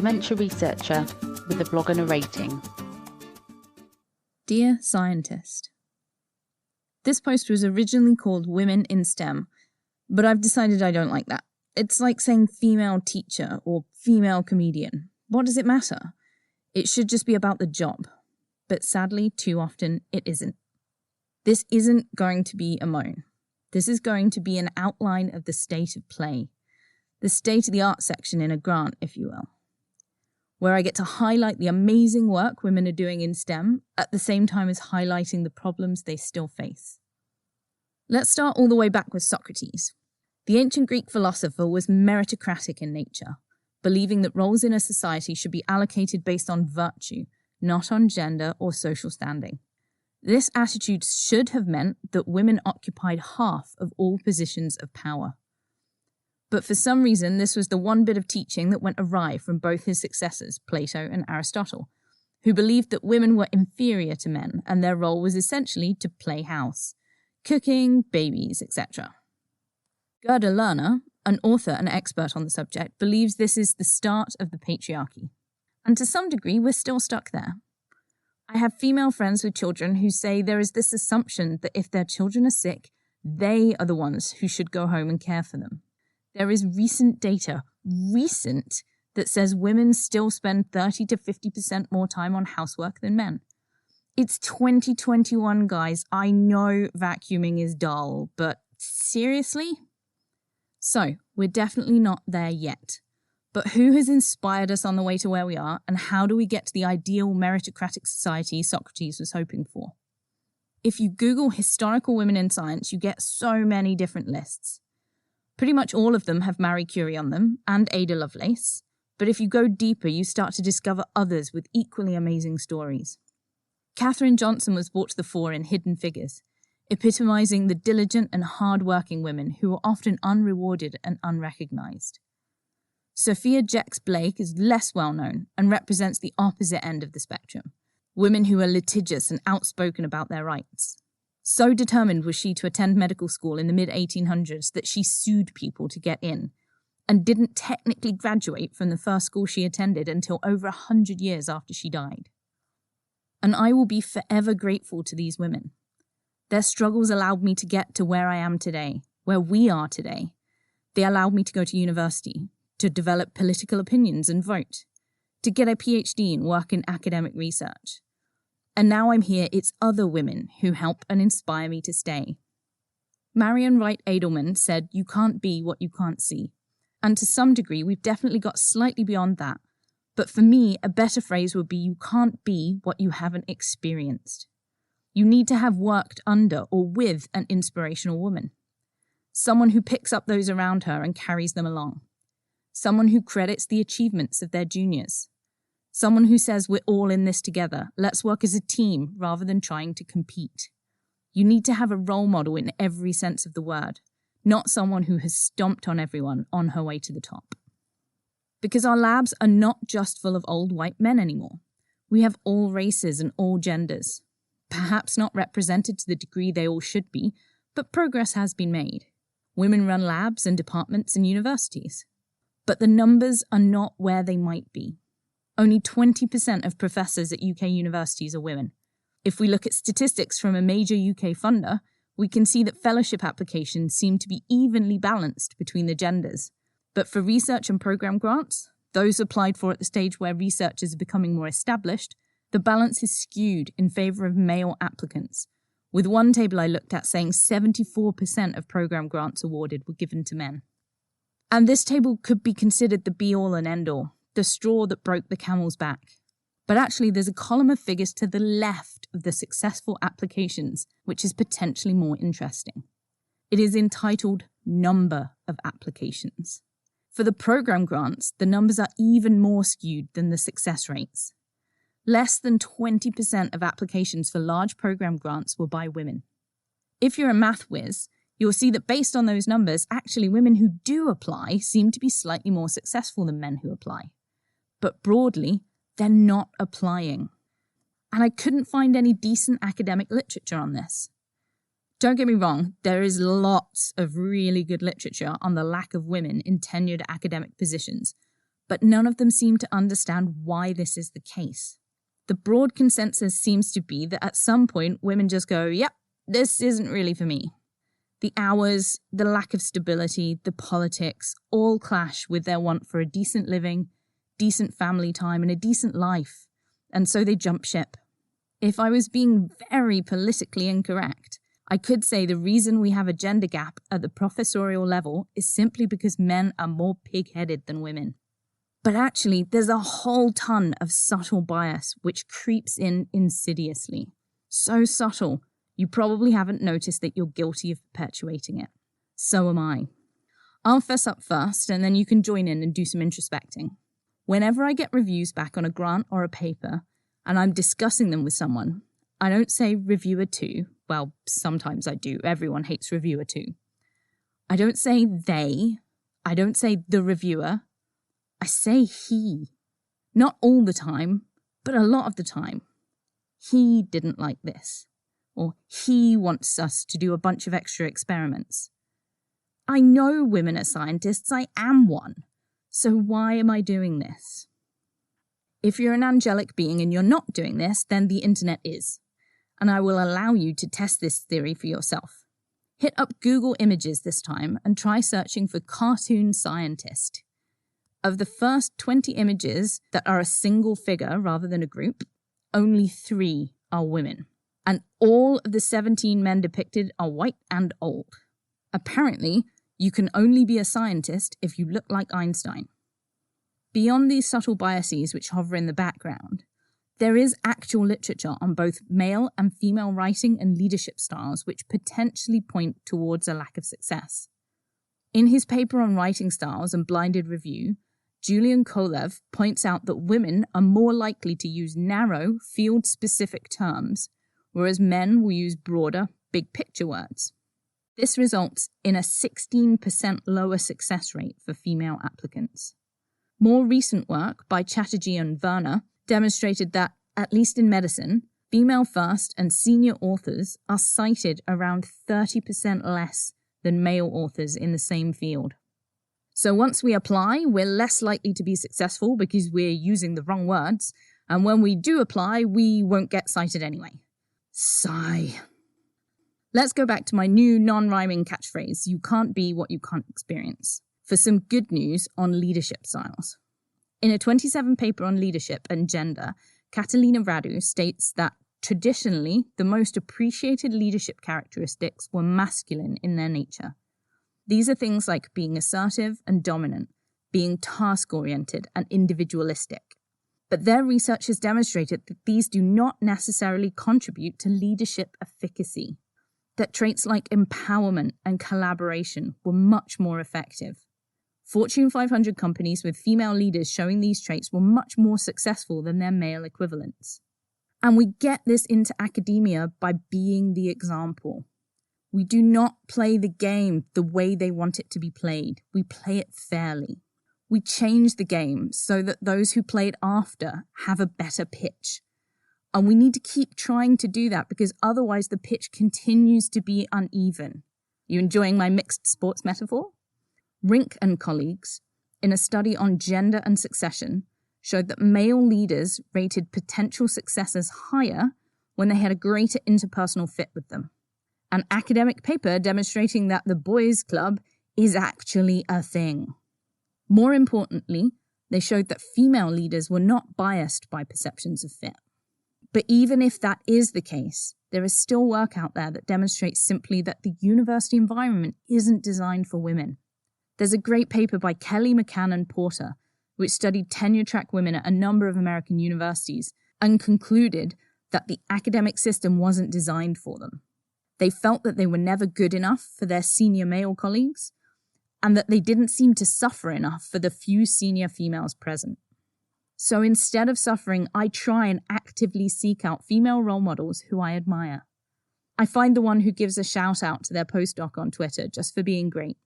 dementia researcher with a blog and a rating. Dear Scientist, this post was originally called Women in STEM, but I've decided I don't like that. It's like saying female teacher or female comedian. What does it matter? It should just be about the job. But sadly, too often, it isn't. This isn't going to be a moan. This is going to be an outline of the state of play. The state-of-the-art section in a grant, if you will, where I get to highlight the amazing work women are doing in STEM at the same time as highlighting the problems they still face. Let's start all the way back with Socrates. The ancient Greek philosopher was meritocratic in nature, believing that roles in a society should be allocated based on virtue, not on gender or social standing. This attitude should have meant that women occupied half of all positions of power. But for some reason, this was the one bit of teaching that went awry from both his successors, Plato and Aristotle, who believed that women were inferior to men and their role was essentially to play house, cooking, babies, etc. Gerda Lerner, an author and expert on the subject, believes this is the start of the patriarchy. And to some degree, we're still stuck there. I have female friends with children who say there is this assumption that if their children are sick, they are the ones who should go home and care for them. There is recent data, that says women still spend 30 to 50% more time on housework than men. It's 2021, guys. I know vacuuming is dull, but seriously? So, we're definitely not there yet. But who has inspired us on the way to where we are, and how do we get to the ideal meritocratic society Socrates was hoping for? If you Google historical women in science, you get so many different lists. Pretty much all of them have Marie Curie on them, and Ada Lovelace, but if you go deeper, you start to discover others with equally amazing stories. Katherine Johnson was brought to the fore in Hidden Figures, epitomizing the diligent and hard-working women who are often unrewarded and unrecognized. Sophia Jex-Blake is less well-known and represents the opposite end of the spectrum, women who are litigious and outspoken about their rights. So determined was she to attend medical school in the mid-1800s that she sued people to get in, and didn't technically graduate from the first school she attended until over 100 years after she died. And I will be forever grateful to these women. Their struggles allowed me to get to where I am today, where we are today. They allowed me to go to university, to develop political opinions and vote, to get a PhD and work in academic research. And now I'm here, it's other women who help and inspire me to stay. Marion Wright Edelman said, "You can't be what you can't see." And to some degree, we've definitely got slightly beyond that. But for me, a better phrase would be, you can't be what you haven't experienced. You need to have worked under or with an inspirational woman. Someone who picks up those around her and carries them along. Someone who credits the achievements of their juniors. Someone who says we're all in this together, let's work as a team rather than trying to compete. You need to have a role model in every sense of the word, not someone who has stomped on everyone on her way to the top. Because our labs are not just full of old white men anymore. We have all races and all genders. Perhaps not represented to the degree they all should be, but progress has been made. Women run labs and departments in universities. But the numbers are not where they might be. Only 20% of professors at UK universities are women. If we look at statistics from a major UK funder, we can see that fellowship applications seem to be evenly balanced between the genders. But for research and programme grants, those applied for at the stage where researchers are becoming more established, the balance is skewed in favour of male applicants, with one table I looked at saying 74% of programme grants awarded were given to men. And this table could be considered the be-all and end-all, the straw that broke the camel's back. But actually, there's a column of figures to the left of the successful applications, which is potentially more interesting. It is entitled Number of Applications. For the programme grants, the numbers are even more skewed than the success rates. Less than 20% of applications for large programme grants were by women. If you're a math whiz, you'll see that based on those numbers, actually women who do apply seem to be slightly more successful than men who apply. But broadly, they're not applying. And I couldn't find any decent academic literature on this. Don't get me wrong, there is lots of really good literature on the lack of women in tenured academic positions, but none of them seem to understand why this is the case. The broad consensus seems to be that at some point women just go, yep, this isn't really for me. The hours, the lack of stability, the politics all clash with their want for a decent living, decent family time, and a decent life, and so they jump ship. If I was being very politically incorrect, I could say the reason we have a gender gap at the professorial level is simply because men are more pig-headed than women. But actually, there's a whole ton of subtle bias which creeps in insidiously. So subtle, you probably haven't noticed that you're guilty of perpetuating it. So am I. I'll fess up first, and then you can join in and do some introspecting. Whenever I get reviews back on a grant or a paper, and I'm discussing them with someone, I don't say reviewer 2. Well, sometimes I do. Everyone hates reviewer 2. I don't say they. I don't say the reviewer. I say he. Not all the time, but a lot of the time. He didn't like this. Or he wants us to do a bunch of extra experiments. I know women are scientists. I am one. So why am I doing this? If you're an angelic being and you're not doing this, then the internet is. And I will allow you to test this theory for yourself. Hit up Google Images this time and try searching for cartoon scientist. Of the first 20 images that are a single figure rather than a group, only 3 are women. And all of the 17 men depicted are white and old. Apparently, you can only be a scientist if you look like Einstein. Beyond these subtle biases which hover in the background, there is actual literature on both male and female writing and leadership styles which potentially point towards a lack of success. In his paper on writing styles and blinded review, Julian Kolev points out that women are more likely to use narrow, field-specific terms, whereas men will use broader, big-picture words. This results in a 16% lower success rate for female applicants. More recent work by Chatterjee and Werner demonstrated that, at least in medicine, female first and senior authors are cited around 30% less than male authors in the same field. So once we apply, we're less likely to be successful because we're using the wrong words, and when we do apply, we won't get cited anyway. Sigh. Let's go back to my new non-rhyming catchphrase, you can't be what you can't experience, for some good news on leadership styles. In a 27 paper on leadership and gender, Catalina Radu states that traditionally, the most appreciated leadership characteristics were masculine in their nature. These are things like being assertive and dominant, being task-oriented and individualistic. But their research has demonstrated that these do not necessarily contribute to leadership efficacy, that traits like empowerment and collaboration were much more effective. Fortune 500 companies with female leaders showing these traits were much more successful than their male equivalents. And we get this into academia by being the example. We do not play the game the way they want it to be played. We play it fairly. We change the game so that those who play it after have a better pitch. And we need to keep trying to do that because otherwise the pitch continues to be uneven. You enjoying my mixed sports metaphor? Rink and colleagues, in a study on gender and succession, showed that male leaders rated potential successors higher when they had a greater interpersonal fit with them. An academic paper demonstrating that the boys' club is actually a thing. More importantly, they showed that female leaders were not biased by perceptions of fit. But even if that is the case, there is still work out there that demonstrates simply that the university environment isn't designed for women. There's a great paper by Kelly McCann and Porter, which studied tenure-track women at a number of American universities and concluded that the academic system wasn't designed for them. They felt that they were never good enough for their senior male colleagues, and that they didn't seem to suffer enough for the few senior females present. So instead of suffering, I try and actively seek out female role models who I admire. I find the one who gives a shout out to their postdoc on Twitter just for being great.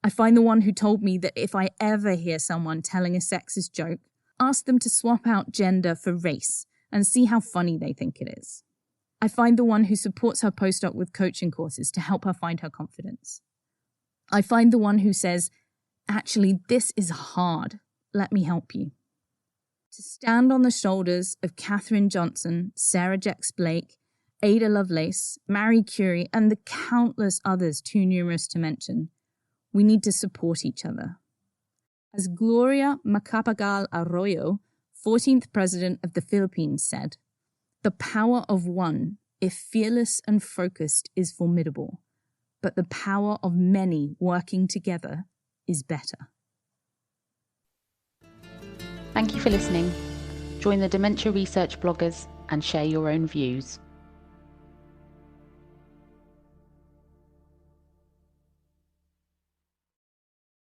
I find the one who told me that if I ever hear someone telling a sexist joke, ask them to swap out gender for race and see how funny they think it is. I find the one who supports her postdoc with coaching courses to help her find her confidence. I find the one who says, actually, this is hard. let me help you. To stand on the shoulders of Katherine Johnson, Sarah Jex Blake, Ada Lovelace, Marie Curie, and the countless others too numerous to mention, we need to support each other. As Gloria Macapagal Arroyo, 14th President of the Philippines, said, "The power of one, if fearless and focused, is formidable, but the power of many working together is better." Thank you for listening. Join the Dementia Research bloggers and share your own views.